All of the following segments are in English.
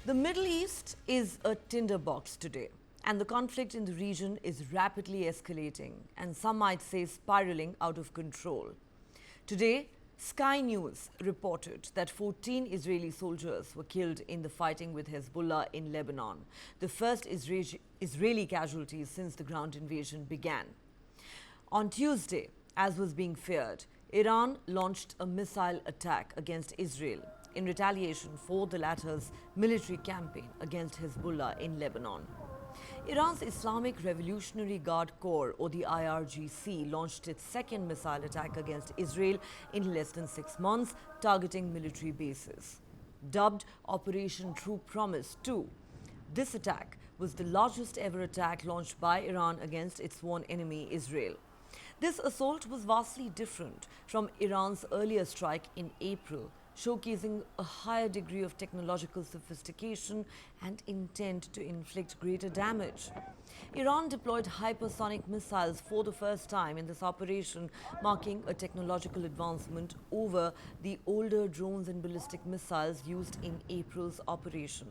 The Middle East is a tinderbox today, and the conflict in the region is rapidly escalating, and some might say spiraling out of control. Today, Sky News reported that 14 Israeli soldiers were killed in the fighting with Hezbollah in Lebanon, the first Israeli casualties since the ground invasion began. On Tuesday, as was being feared, Iran launched a missile attack against Israel in retaliation for the latter's military campaign against Hezbollah in Lebanon. Iran's Islamic Revolutionary Guard Corps, or the IRGC, launched its second missile attack against Israel in less than 6 months, targeting military bases. Dubbed Operation True Promise 2, this attack was the largest ever attack launched by Iran against its sworn enemy, Israel. This assault was vastly different from Iran's earlier strike in April, showcasing a higher degree of technological sophistication and intent to inflict greater damage. Iran deployed hypersonic missiles for the first time in this operation, marking a technological advancement over the older drones and ballistic missiles used in April's operation.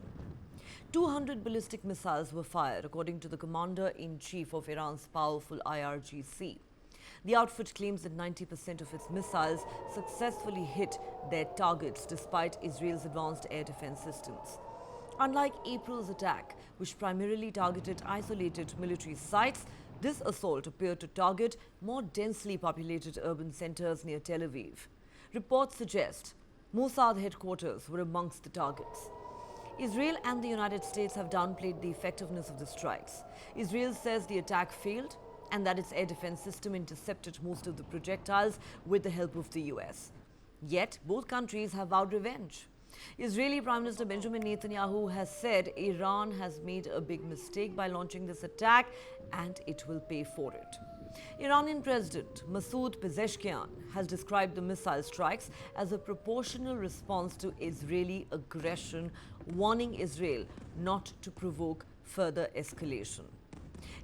200 ballistic missiles were fired, according to the commander-in-chief of Iran's powerful IRGC. The outfit claims that 90% of its missiles successfully hit their targets despite Israel's advanced air defense systems. Unlike April's attack, which primarily targeted isolated military sites, this assault appeared to target more densely populated urban centers near Tel Aviv. Reports suggest Mossad headquarters were amongst the targets. Israel and the United States have downplayed the effectiveness of the strikes. Israel says the attack failed and that its air defense system intercepted most of the projectiles with the help of the US. Yet, both countries have vowed revenge. Israeli Prime Minister Benjamin Netanyahu has said Iran has made a big mistake by launching this attack and it will pay for it. Iranian President Masoud Pezeshkian has described the missile strikes as a proportional response to Israeli aggression, warning Israel not to provoke further escalation.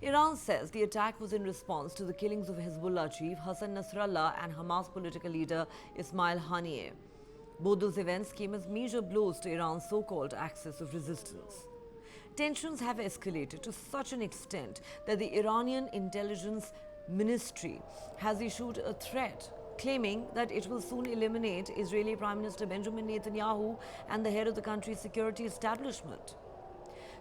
Iran says the attack was in response to the killings of Hezbollah chief Hassan Nasrallah and Hamas political leader Ismail Haniyeh. Both those events came as major blows to Iran's so-called axis of resistance. Tensions have escalated to such an extent that the Iranian intelligence ministry has issued a threat claiming that it will soon eliminate Israeli Prime Minister Benjamin Netanyahu and the head of the country's security establishment.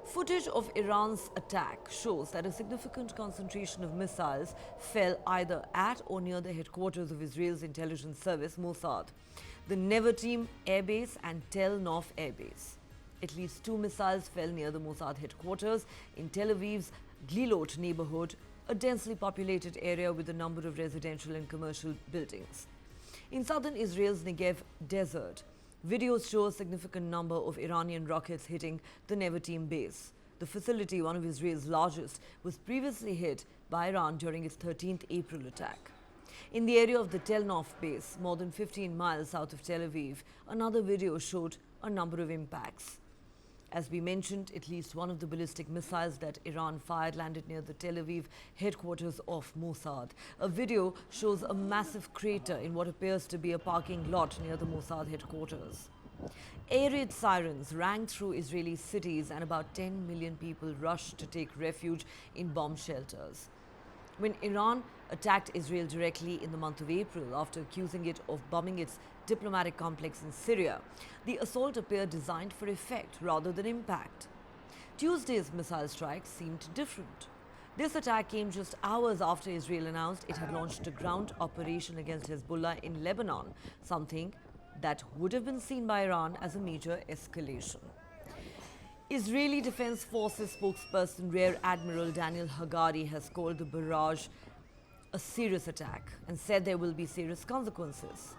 Footage of Iran's attack shows that a significant concentration of missiles fell either at or near the headquarters of Israel's intelligence service, Mossad, the Nevatim Air Base and Tel Nof Air Base. At least 2 missiles fell near the Mossad headquarters in Tel Aviv's Glilot neighborhood, a densely populated area with a number of residential and commercial buildings. In southern Israel's Negev desert, videos show a significant number of Iranian rockets hitting the Nevatim base. The facility, one of Israel's largest, was previously hit by Iran during its 13th April attack. In the area of the Tel Nof base, more than 15 miles south of Tel Aviv, another video showed a number of impacts. As we mentioned, at least one of the ballistic missiles that Iran fired landed near the Tel Aviv headquarters of Mossad. A video shows a massive crater in what appears to be a parking lot near the Mossad headquarters. Air raid sirens rang through Israeli cities and about 10 million people rushed to take refuge in bomb shelters. When Iran attacked Israel directly in the month of April after accusing it of bombing its diplomatic complex in Syria, the assault appeared designed for effect rather than impact. Tuesday's missile strike seemed different. This attack came just hours after Israel announced it had launched a ground operation against Hezbollah in Lebanon, something that would have been seen by Iran as a major escalation. Israeli Defense Forces spokesperson Rear Admiral Daniel Hagari has called the barrage a serious attack and said there will be serious consequences.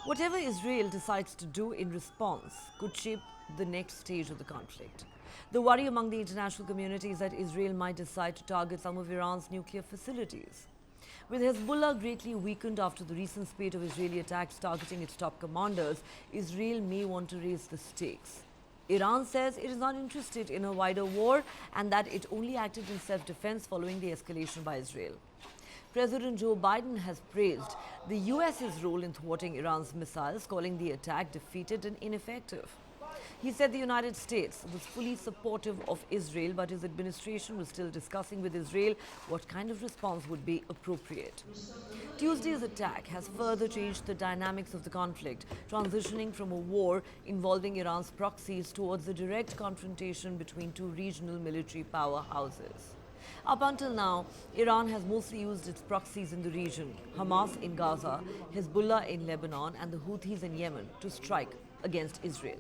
Whatever Israel decides to do in response could shape the next stage of the conflict. The worry among the international community is that Israel might decide to target some of Iran's nuclear facilities. With Hezbollah greatly weakened after the recent spate of Israeli attacks targeting its top commanders, Israel may want to raise the stakes. Iran says it is not interested in a wider war and that it only acted in self-defense following the escalation by Israel. President Joe Biden has praised the US's role in thwarting Iran's missiles, calling the attack defeated and ineffective. He said the United States was fully supportive of Israel, but his administration was still discussing with Israel what kind of response would be appropriate. Tuesday's attack has further changed the dynamics of the conflict, transitioning from a war involving Iran's proxies towards a direct confrontation between two regional military powerhouses. Up until now, Iran has mostly used its proxies in the region, Hamas in Gaza, Hezbollah in Lebanon, and the Houthis in Yemen, to strike against Israel.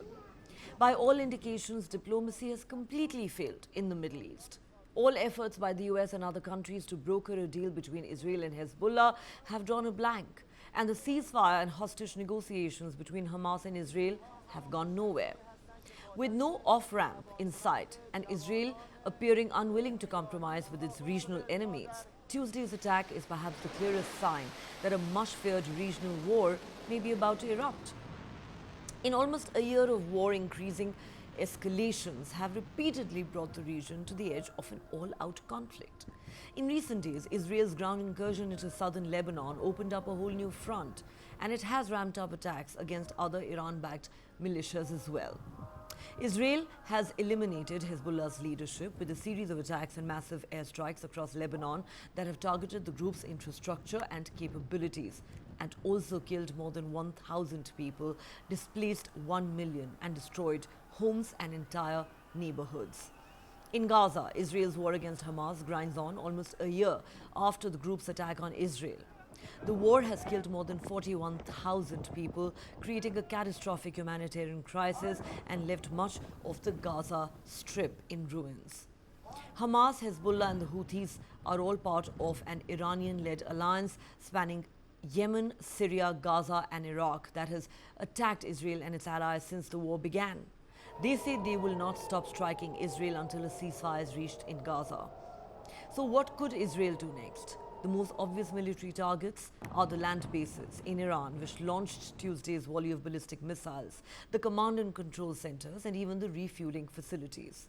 By all indications, diplomacy has completely failed in the Middle East. All efforts by the US and other countries to broker a deal between Israel and Hezbollah have drawn a blank, and the ceasefire and hostage negotiations between Hamas and Israel have gone nowhere. With no off-ramp in sight and Israel appearing unwilling to compromise with its regional enemies, Tuesday's attack is perhaps the clearest sign that a much-feared regional war may be about to erupt. In almost a year of war, increasing escalations have repeatedly brought the region to the edge of an all-out conflict. In recent days, Israel's ground incursion into southern Lebanon opened up a whole new front, and it has ramped up attacks against other Iran-backed militias as well. Israel has eliminated Hezbollah's leadership with a series of attacks and massive airstrikes across Lebanon that have targeted the group's infrastructure and capabilities, and also killed more than 1,000 people, displaced 1 million, and destroyed homes and entire neighborhoods. In Gaza, Israel's war against Hamas grinds on almost a year after the group's attack on Israel. The war has killed more than 41,000 people, creating a catastrophic humanitarian crisis and left much of the Gaza Strip in ruins. Hamas, Hezbollah and the Houthis are all part of an Iranian-led alliance spanning Yemen, Syria, Gaza and Iraq that has attacked Israel and its allies since the war began. They say they will not stop striking Israel until a ceasefire is reached in Gaza. So what could Israel do next? The most obvious military targets are the land bases in Iran, which launched Tuesday's volley of ballistic missiles, the command and control centers, and even the refueling facilities.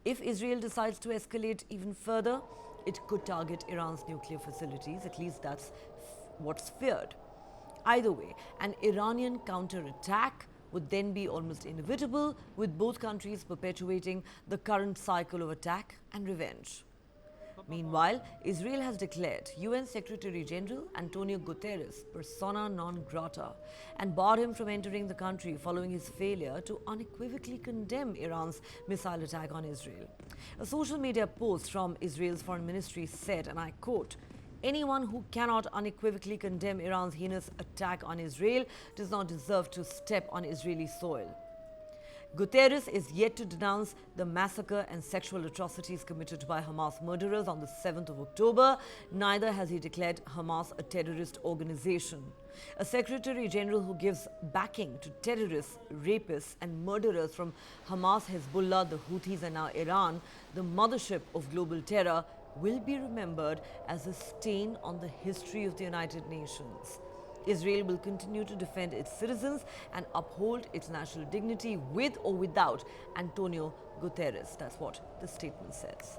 If Israel decides to escalate even further, it could target Iran's nuclear facilities, at least that's what's feared. Either way, an Iranian counterattack would then be almost inevitable, with both countries perpetuating the current cycle of attack and revenge. Meanwhile, Israel has declared UN Secretary General Antonio Guterres persona non grata and barred him from entering the country following his failure to unequivocally condemn Iran's missile attack on Israel. A social media post from Israel's foreign ministry said, and I quote, "Anyone who cannot unequivocally condemn Iran's heinous attack on Israel does not deserve to step on Israeli soil." Guterres is yet to denounce the massacre and sexual atrocities committed by Hamas murderers on the 7th of October. Neither has he declared Hamas a terrorist organization. A Secretary General who gives backing to terrorists, rapists and murderers from Hamas, Hezbollah, the Houthis and now Iran, the mothership of global terror, will be remembered as a stain on the history of the United Nations. Israel will continue to defend its citizens and uphold its national dignity with or without Antonio Guterres. That's what the statement says.